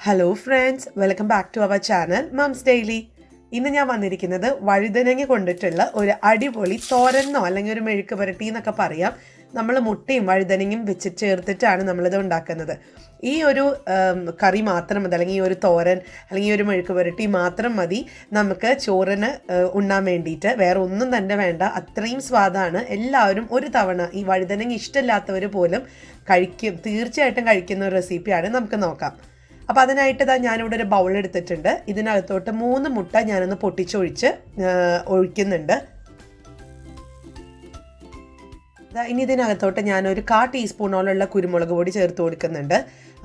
Hello friends, welcome back to our channel moms daily. ഇന്ന് ഞാൻ വന്നിരിക്കുന്നത് വഴുതനങ്ങ കൊണ്ടിട്ടുള്ള ഒരു അടിപൊളി തോരനോ അല്ലെങ്കിൽ ഒരു മെഴുക്ക് പുരട്ടി എന്നൊക്കെ പറയാം. നമ്മൾ മുട്ടയും വഴുതനങ്ങയും വെച്ച് ചേർത്തിട്ടാണ് നമ്മളിത് ഉണ്ടാക്കുന്നത്. ഈ ഒരു കറി മാത്രം മതി, അല്ലെങ്കിൽ ഈ ഒരു തോരൻ അല്ലെങ്കിൽ ഈ ഒരു മെഴുക്ക് പുരട്ടി മാത്രം മതി നമുക്ക് ചോറിന് ഉണ്ണാൻ വേണ്ടിയിട്ട്. വേറെ ഒന്നും തന്നെ വേണ്ട, അത്രയും സ്വാദാണ്. എല്ലാവരും ഒരു തവണ ഈ വഴുതനങ്ങ ഇഷ്ടമില്ലാത്തവർ പോലും തീർച്ചയായിട്ടും കഴിക്കുന്ന ഒരു റെസിപ്പിയാണ്. നമുക്ക് നോക്കാം. അപ്പോൾ അതിനായിട്ട് ഞാനിവിടെ ഒരു ബൗൾ എടുത്തിട്ടുണ്ട്. ഇതിനകത്തോട്ട് 3 മുട്ട ഞാനൊന്ന് ഒഴിക്കുന്നുണ്ട്. ഇനി ഇതിനകത്തോട്ട് ഞാനൊരു 1/4 ടീസ്പൂണോളം കുരുമുളക് പൊടി ചേർത്ത് കൊടുക്കുന്നുണ്ട്.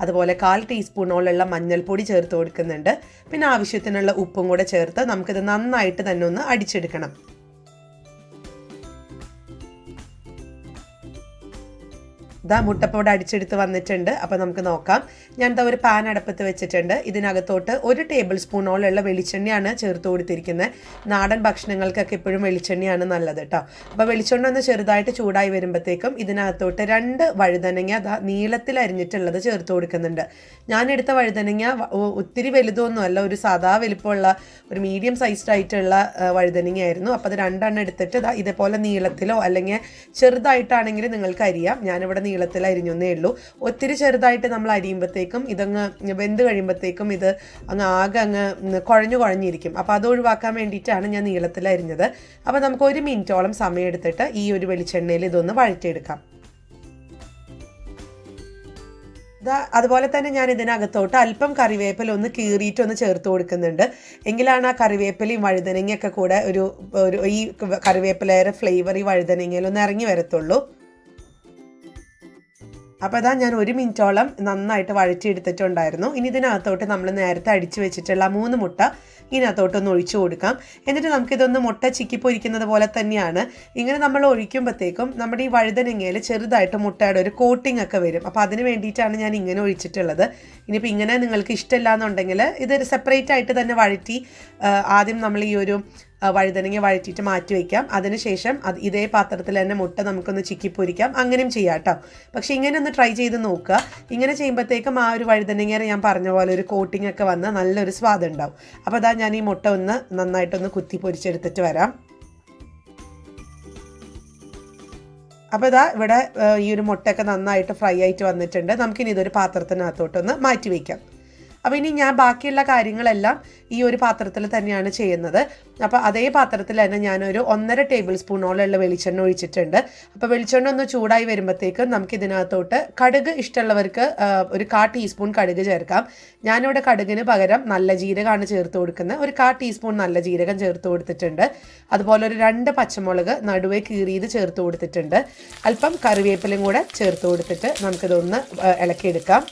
അതുപോലെ 1/4 ടീസ്പൂണോളം മഞ്ഞൾപ്പൊടി ചേർത്ത് കൊടുക്കുന്നുണ്ട്. പിന്നെ ആവശ്യത്തിനുള്ള ഉപ്പും കൂടെ ചേർത്ത് നമുക്കിത് നന്നായിട്ട് തന്നെ ഒന്ന് അടിച്ചെടുക്കണം. മുട്ടപ്പോട് അടിച്ചെടുത്ത് വന്നിട്ടുണ്ട്. അപ്പോൾ നമുക്ക് നോക്കാം. ഞാൻ ഒരു പാൻ അടുപ്പത്ത് വെച്ചിട്ടുണ്ട്. ഇതിനകത്തോട്ട് 1 ടേബിൾ സ്പൂണോളം വെളിച്ചെണ്ണയാണ് ചേർത്ത് കൊടുത്തിരിക്കുന്നത്. നാടൻ ഭക്ഷണങ്ങൾക്കൊക്കെ എപ്പോഴും വെളിച്ചെണ്ണയാണ് നല്ലത് കേട്ടോ. അപ്പോൾ വെളിച്ചെണ്ണ ഒന്ന് ചെറുതായിട്ട് ചൂടായി വരുമ്പോഴത്തേക്കും ഇതിനകത്തോട്ട് 2 വഴുതനങ്ങ നീളത്തിൽ അരിഞ്ഞിട്ടുള്ളത് ചേർത്ത് കൊടുക്കുന്നുണ്ട്. ഞാനെടുത്ത വഴുതനങ്ങ ഒത്തിരി വലുതൊന്നുമല്ല, ഒരു സാധാ വലിപ്പമുള്ള ഒരു മീഡിയം സൈസ്ഡ് ആയിട്ടുള്ള വഴുതനങ്ങയായിരുന്നു. അപ്പോൾ അത് 2 എണ്ണം എടുത്തിട്ട് ഇതേപോലെ നീളത്തിലോ അല്ലെങ്കിൽ ചെറുതായിട്ടാണെങ്കിൽ നിങ്ങൾക്ക് അരിയാം. ഞാനിവിടെ നീളത്തിൽ അരിഞ്ഞൊന്നേ ഉള്ളൂ. ഒത്തിരി ചെറുതായിട്ട് നമ്മൾ അരിയുമ്പോഴത്തേക്കും ഇതങ്ങ് വെന്ത് കഴിയുമ്പോഴത്തേക്കും ഇത് ആകെ കുഴഞ്ഞിരിക്കും. അപ്പോൾ അത് ഒഴിവാക്കാൻ വേണ്ടിയിട്ടാണ് ഞാൻ നീളത്തിൽ അരിഞ്ഞത്. അപ്പോൾ നമുക്ക് 1 മിനിറ്റോളം സമയം എടുത്തിട്ട് ഈ ഒരു വെളിച്ചെണ്ണയിൽ ഇതൊന്ന് വഴറ്റിയെടുക്കാം. അതുപോലെ തന്നെ ഞാൻ ഇതിനകത്തോട്ട് അല്പം കറിവേപ്പില ഒന്ന് കീറിയിട്ടൊന്ന് ചേർത്ത് കൊടുക്കുന്നുണ്ട്. എങ്കിലാണ് ആ കറിവേപ്പിലയും വഴുതനങ്ങയൊക്കെ കൂടെ ഒരു ഈ കറിവേപ്പിലയുടെ ഫ്ലേവർ ഈ വഴുതനങ്ങയിൽ ഒന്ന് ഇറങ്ങി വരത്തുള്ളൂ. അപ്പോൾ ഞാൻ 1 മിനിറ്റോളം നന്നായിട്ട് വഴറ്റിയെടുത്തിട്ടുണ്ടായിരുന്നു. ഇനി ഇതിനകത്തോട്ട് നമ്മൾ നേരത്തെ അടിച്ചു വെച്ചിട്ടുള്ള 3 മുട്ട ഇതിനകത്തോട്ടൊന്ന് ഒഴിച്ചു കൊടുക്കാം. എന്നിട്ട് നമുക്കിതൊന്ന് മുട്ട ചിക്കി പൊരിക്കുന്നത് പോലെ തന്നെയാണ്. ഇങ്ങനെ നമ്മൾ ഒഴിക്കുമ്പോഴത്തേക്കും നമ്മുടെ ഈ വഴുതനങ്ങയിൽ ചെറുതായിട്ട് മുട്ടയുടെ ഒരു കോട്ടിംഗ് ഒക്കെ വരും. അപ്പോൾ അതിന് വേണ്ടിയിട്ടാണ് ഞാൻ ഇങ്ങനെ ഒഴിച്ചിട്ടുള്ളത്. ഇനിയിപ്പോൾ ഇങ്ങനെ നിങ്ങൾക്ക് ഇഷ്ടമില്ല എന്നുണ്ടെങ്കിൽ ഇത് സെപ്പറേറ്റ് ആയിട്ട് തന്നെ വഴറ്റി ആദ്യം നമ്മൾ ഈ ഒരു വഴുതനങ്ങ വഴറ്റിയിട്ട് മാറ്റി വയ്ക്കാം. അതിനുശേഷം ഇതേ പാത്രത്തിൽ തന്നെ മുട്ട നമുക്കൊന്ന് ചിക്കി പൊരിക്കാം. അങ്ങനെയും ചെയ്യാം കേട്ടോ. പക്ഷേ ഇങ്ങനെ ഒന്ന് ട്രൈ ചെയ്ത് നോക്കുക. ഇങ്ങനെ ചെയ്യുമ്പോഴത്തേക്കും ആ ഒരു വഴുതനങ്ങ ഞാൻ പറഞ്ഞ പോലെ ഒരു കോട്ടിംഗ് ഒക്കെ വന്ന് നല്ലൊരു സ്വാദ് ഉണ്ടാവും. അപ്പോൾ ഞാൻ ഈ മുട്ട ഒന്ന് നന്നായിട്ടൊന്ന് കുത്തി പൊരിച്ചെടുത്തിട്ട് വരാം. അപ്പോൾ ഇവിടെ ഈ ഒരു മുട്ടയൊക്കെ നന്നായിട്ട് ഫ്രൈ ആയിട്ട് വന്നിട്ടുണ്ട്. നമുക്കിനി ഇതൊരു പാത്രത്തിനകത്തോട്ടൊന്ന് മാറ്റി വയ്ക്കാം. അപ്പോൾ ഇനി ഞാൻ ബാക്കിയുള്ള കാര്യങ്ങളെല്ലാം ഈ ഒരു പാത്രത്തിൽ തന്നെയാണ് ചെയ്യുന്നത്. അപ്പോൾ അതേ പാത്രത്തിൽ തന്നെ ഞാനൊരു 1.5 ടേബിൾ സ്പൂണോളം വെളിച്ചെണ്ണ ഒഴിച്ചിട്ടുണ്ട്. അപ്പോൾ വെളിച്ചെണ്ണ ഒന്ന് ചൂടായി വരുമ്പോഴത്തേക്കും നമുക്കിതിനകത്തോട്ട് കടുക് ഇഷ്ടമുള്ളവർക്ക് ഒരു 1/4 ടീസ്പൂൺ കടുക് ചേർക്കാം. ഞാനിവിടെ കടുകിന് പകരം നല്ല ജീരകമാണ് ചേർത്ത് കൊടുക്കുന്നത്. ഒരു 1/4 ടീസ്പൂൺ നല്ല ജീരകം ചേർത്ത് കൊടുത്തിട്ടുണ്ട്. അതുപോലെ ഒരു 2 പച്ചമുളക് നടുവേ കീറിയത് ചേർത്ത് കൊടുത്തിട്ടുണ്ട്. അല്പം കറിവേപ്പിലയും കൂടെ ചേർത്ത് കൊടുത്തിട്ട് നമുക്കിതൊന്ന് ഇളക്കിയെടുക്കാം.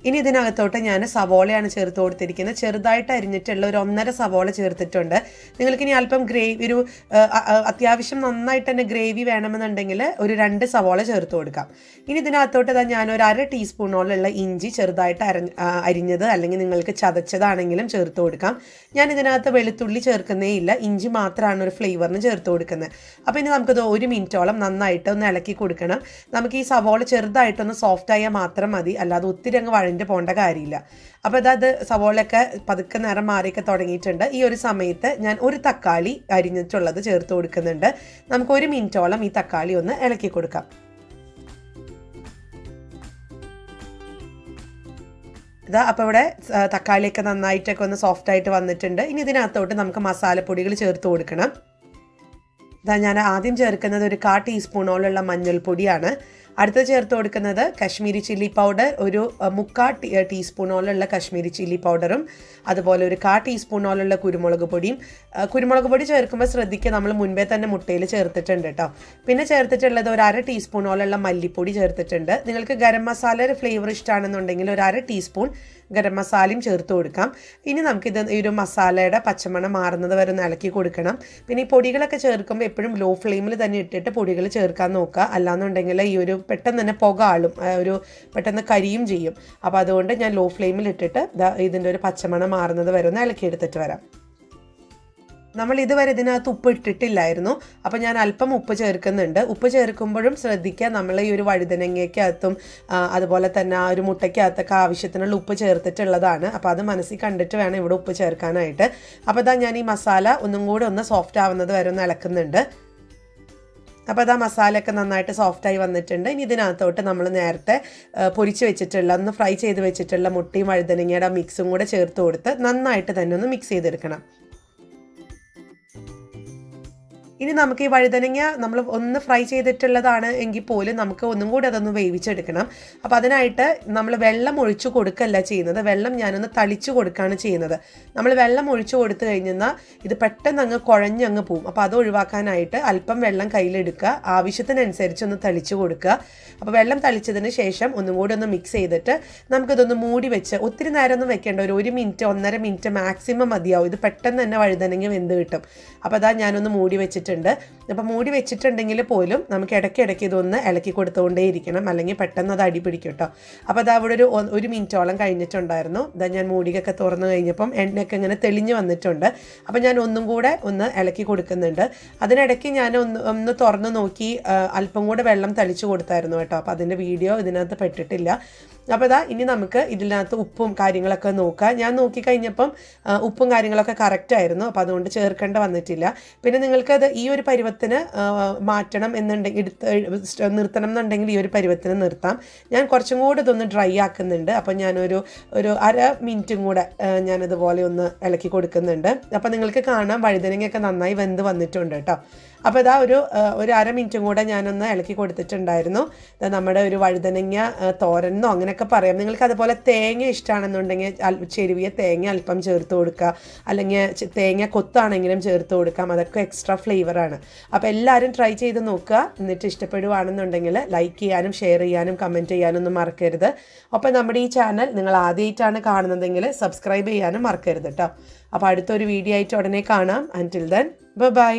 ഇനി ഇതിനകത്തോട്ട് ഞാൻ സവോളയാണ് ചേർത്ത് കൊടുത്തിരിക്കുന്നത്. ചെറുതായിട്ട് അരിഞ്ഞിട്ടുള്ള ഒരു 1.5 സവോള ചേർത്തിട്ടുണ്ട്. നിങ്ങൾക്കിനി അല്പം ഒരു അത്യാവശ്യം നന്നായിട്ട് തന്നെ ഗ്രേവി വേണമെന്നുണ്ടെങ്കിൽ ഒരു 2 സവോള ചേർത്ത് കൊടുക്കാം. ഇനി ഇതിനകത്തോട്ട് ഞാനൊരു 1/2 ടീസ്പൂണോളം ഇഞ്ചി ചെറുതായിട്ട് അരിഞ്ഞത് അല്ലെങ്കിൽ നിങ്ങൾക്ക് ചതച്ചതാണെങ്കിലും ചേർത്ത് കൊടുക്കാം. ഞാൻ ഇതിനകത്ത് വെളുത്തുള്ളി ചേർക്കുന്നേ ഇല്ല, ഇഞ്ചി മാത്രമാണ് ഒരു ഫ്ലേവറിന് ചേർത്ത് കൊടുക്കുന്നത്. അപ്പോൾ ഇനി നമുക്കിത് 1 മിനിറ്റോളം നന്നായിട്ട് ഒന്ന് ഇളക്കി കൊടുക്കണം. നമുക്ക് ഈ സവോള ചെറുതായിട്ടൊന്ന് സോഫ്റ്റ് ആയാൽ മാത്രം മതി, അല്ലാതെ ഒത്തിരി അങ്ങ് പോകേണ്ട കാര്യമില്ല. അപ്പോൾ സവോളയൊക്കെ പതുക്കെ നിറം മാറിയൊക്കെ തുടങ്ങിയിട്ടുണ്ട്. ഈ ഒരു സമയത്ത് ഞാൻ ഒരു തക്കാളി അരിഞ്ഞിട്ടുള്ളത് ചേർത്ത് കൊടുക്കുന്നുണ്ട്. നമുക്ക് 1 മിനിറ്റോളം ഈ തക്കാളി ഒന്ന് ഇളക്കി കൊടുക്കാം. അപ്പോൾ ഇവിടെ തക്കാളിയൊക്കെ നന്നായിട്ടൊക്കെ ഒന്ന് സോഫ്റ്റായിട്ട് വന്നിട്ടുണ്ട്. ഇനി ഇതിനകത്തോട്ട് നമുക്ക് മസാലപ്പൊടികൾ ചേർത്ത് കൊടുക്കണം. ഞാൻ ആദ്യം ചേർക്കുന്നത് ഒരു 1/4 ടീസ്പൂണോളം മഞ്ഞൾപ്പൊടിയാണ്. അടുത്ത് ചേർത്ത് കൊടുക്കുന്നത് കശ്മീരി ചില്ലി പൗഡർ, ഒരു 3/4 ടീസ്പൂണോളം കശ്മീരി ചില്ലി പൗഡറും അതുപോലെ ഒരു 1/4 ടീസ്പൂണോളം കുരുമുളക് പൊടിയും. കുരുമുളക് പൊടി ചേർക്കുമ്പോൾ ശ്രദ്ധിക്കുക, നമ്മൾ മുൻപേ തന്നെ മുട്ടയിൽ ചേർത്തിട്ടുണ്ട് കേട്ടോ. പിന്നെ ചേർത്തിട്ടുള്ളത് ഒരു 1/2 ടീസ്പൂണോളം മല്ലിപ്പൊടി ചേർത്തിട്ടുണ്ട്. നിങ്ങൾക്ക് ഗരം മസാലയുടെ ഫ്ലേവർ ഇഷ്ടമാണെന്നുണ്ടെങ്കിൽ ഒരു 1/2 ടീസ്പൂൺ ഗരം മസാലയും ചേർത്ത് കൊടുക്കാം. ഇനി നമുക്കിത് ഈ ഒരു മസാലയുടെ പച്ചമണം മാറുന്നത് വരെ ഒന്ന് ഇളക്കി കൊടുക്കണം. പിന്നെ ഈ പൊടികളൊക്കെ ചേർക്കുമ്പോൾ എപ്പോഴും ലോ ഫ്ലെയിമിൽ തന്നെ ഇട്ടിട്ട് പൊടികൾ ചേർക്കാൻ നോക്കുക. അല്ലാന്നുണ്ടെങ്കിൽ ഈ ഒരു പെട്ടെന്ന് തന്നെ പുക ആളും, ഒരു പെട്ടെന്ന് കരിയും ചെയ്യും. അപ്പോൾ അതുകൊണ്ട് ഞാൻ ലോ ഫ്ലെയിമിൽ ഇട്ടിട്ട് ഇതിൻ്റെ ഒരു പച്ചമണം മാറുന്നത് വരെ ഒന്ന് ഇളക്കിയെടുത്തിട്ട് വരാം. നമ്മൾ ഇതുവരെ ഇതിനകത്ത് ഉപ്പ് ഇട്ടിട്ടില്ലായിരുന്നു. അപ്പോൾ ഞാൻ അല്പം ഉപ്പ് ചേർക്കുന്നുണ്ട്. ഉപ്പ് ചേർക്കുമ്പോഴും ശ്രദ്ധിക്കുക, നമ്മൾ ഈ ഒരു വഴുതനങ്ങയ്ക്കകത്തും അതുപോലെ തന്നെ ആ ഒരു മുട്ടയ്ക്കകത്തൊക്കെ ആവശ്യത്തിനുള്ള ഉപ്പ് ചേർത്തിട്ടുള്ളതാണ്. അപ്പോൾ അത് മനസ്സിൽ കണ്ടിട്ട് വേണം ഇവിടെ ഉപ്പ് ചേർക്കാനായിട്ട്. അപ്പോൾ ഇതാ ഞാൻ ഈ മസാല ഒന്നും കൂടി ഒന്ന് സോഫ്റ്റ് ആവുന്നത് വരെ ഒന്ന് ഇളക്കുന്നുണ്ട്. അപ്പോൾ അതാ മസാലയൊക്കെ നന്നായിട്ട് സോഫ്റ്റായി വന്നിട്ടുണ്ട്. ഇനി ഇതിനകത്തോട്ട് നമ്മൾ നേരത്തെ പൊരിച്ച് വെച്ചിട്ടുള്ള ഒന്ന് ഫ്രൈ ചെയ്ത് വെച്ചിട്ടുള്ള മുട്ടയും വഴുതനങ്ങയുടെ മിക്സും കൂടെ ചേർത്ത് കൊടുത്ത് നന്നായിട്ട് തന്നെ ഒന്ന് മിക്സ് ചെയ്തെടുക്കണം. ഇനി നമുക്ക് ഈ വഴുതനങ്ങ നമ്മൾ ഒന്ന് ഫ്രൈ ചെയ്തിട്ടുള്ളതാണ് എങ്കിൽ പോലും നമുക്ക് ഒന്നും കൂടി അതൊന്ന് വേവിച്ചെടുക്കണം. അപ്പോൾ അതിനായിട്ട് നമ്മൾ വെള്ളം ഒഴിച്ചു കൊടുക്കല്ല ചെയ്യുന്നത്, വെള്ളം ഞാനൊന്ന് തളിച്ചു കൊടുക്കുകയാണ് ചെയ്യുന്നത്. നമ്മൾ വെള്ളം ഒഴിച്ചു കൊടുത്തു കഴിഞ്ഞാൽ ഇത് പെട്ടെന്ന് അങ്ങ് കുഴഞ്ഞങ്ങ് പോവും. അപ്പോൾ അത് ഒഴിവാക്കാനായിട്ട് അല്പം വെള്ളം കയ്യിലെടുക്കുക, ആവശ്യത്തിനനുസരിച്ച് ഒന്ന് തളിച്ചു കൊടുക്കുക. അപ്പോൾ വെള്ളം തളിച്ചതിന് ശേഷം ഒന്നും കൂടി ഒന്ന് മിക്സ് ചെയ്തിട്ട് നമുക്കിതൊന്ന് മൂടി വെച്ച്, ഒത്തിരി നേരം ഒന്നും വെക്കേണ്ട, ഒരു മിനിറ്റ് 1.5 മിനിറ്റ് മാക്സിമം മതിയാവും. ഇത് പെട്ടെന്ന് തന്നെ വഴുതനങ്ങ വെന്ത് കിട്ടും. അപ്പോൾ അതാ ഞാനൊന്ന് മൂടി വെച്ചിട്ടുണ്ട്. അപ്പോൾ മൂടി വെച്ചിട്ടുണ്ടെങ്കിൽ പോലും നമുക്ക് ഇടയ്ക്കിടയ്ക്ക് ഇതൊന്ന് ഇളക്കി കൊടുത്തുകൊണ്ടേ ഇരിക്കണം, അല്ലെങ്കിൽ പെട്ടെന്ന് അത് അടി പിടിക്കും കേട്ടോ. അപ്പോൾ അത് അവിടെ ഒരു മിനിറ്റോളം കഴിഞ്ഞിട്ടുണ്ടായിരുന്നു. ഇതാ ഞാൻ മൂടിയൊക്കെ തുറന്നു കഴിഞ്ഞപ്പം എണ്ണയൊക്കെ ഇങ്ങനെ തെളിഞ്ഞ് വന്നിട്ടുണ്ട്. അപ്പോൾ ഞാൻ ഒന്നും കൂടെ ഒന്ന് ഇളക്കി കൊടുക്കുന്നുണ്ട്. അതിനിടയ്ക്ക് ഞാൻ ഒന്ന് തുറന്ന് നോക്കി അല്പം കൂടെ വെള്ളം തളിച്ചു കൊടുത്തായിരുന്നു കേട്ടോ. അപ്പോൾ അതിൻ്റെ വീഡിയോ ഇതിനകത്ത് പെട്ടിട്ടില്ല. അപ്പോൾ ഇതാ ഇനി നമുക്ക് ഇതിനകത്ത് ഉപ്പും കാര്യങ്ങളൊക്കെ നോക്കാം. ഞാൻ നോക്കിക്കഴിഞ്ഞപ്പം ഉപ്പും കാര്യങ്ങളൊക്കെ കറക്റ്റായിരുന്നു. അപ്പോൾ അതുകൊണ്ട് ചേർക്കേണ്ട വന്നിട്ടില്ല. പിന്നെ നിങ്ങൾക്കത് ഈ ഒരു പരുവത്തിന് മാറ്റണം എന്നുണ്ടെങ്കിൽ നിർത്തണം എന്നുണ്ടെങ്കിൽ ഈ ഒരു പരുവത്തിന് നിർത്താം. ഞാൻ കുറച്ചും കൂടെ ഇതൊന്ന് ഡ്രൈ ആക്കുന്നുണ്ട്. അപ്പോൾ ഞാനൊരു 1/2 മിനിറ്റും കൂടെ ഞാനിതുപോലെ ഒന്ന് ഇളക്കി കൊടുക്കുന്നുണ്ട്. അപ്പോൾ നിങ്ങൾക്ക് കാണാം വഴുതനങ്ങയൊക്കെ നന്നായി വെന്ത് വന്നിട്ടുണ്ട് കേട്ടോ. അപ്പോൾ ഇതാ ഒരു 1/2 മിനിറ്റും കൂടെ ഞാനൊന്ന് ഇളക്കി കൊടുത്തിട്ടുണ്ടായിരുന്നു. നമ്മുടെ ഒരു വഴുതനങ്ങ തോരനോ അങ്ങനെയൊക്കെ പറയാം. നിങ്ങൾക്ക് അതുപോലെ തേങ്ങ ഇഷ്ടമാണെന്നുണ്ടെങ്കിൽ ചെരുവിയ തേങ്ങ അല്പം ചേർത്ത് കൊടുക്കുക, അല്ലെങ്കിൽ തേങ്ങ കൊത്താണെങ്കിലും ചേർത്ത് കൊടുക്കാം. അതൊക്കെ എക്സ്ട്രാ ഫ്ലേവറാണ്. അപ്പോൾ എല്ലാവരും ട്രൈ ചെയ്ത് നോക്കുക. എന്നിട്ട് ഇഷ്ടപ്പെടുവാണെന്നുണ്ടെങ്കിൽ ലൈക്ക് ചെയ്യാനും ഷെയർ ചെയ്യാനും കമൻറ്റ് ചെയ്യാനും ഒന്നും മറക്കരുത്. അപ്പോൾ നമ്മുടെ ഈ ചാനൽ നിങ്ങൾ ആദ്യമായിട്ടാണ് കാണുന്നതെങ്കിൽ സബ്സ്ക്രൈബ് ചെയ്യാനും മറക്കരുത് കേട്ടോ. അപ്പോൾ അടുത്തൊരു വീഡിയോ ആയിട്ട് ഉടനെ കാണാം. അൻറ്റിൽ ദെൻ ബൈ.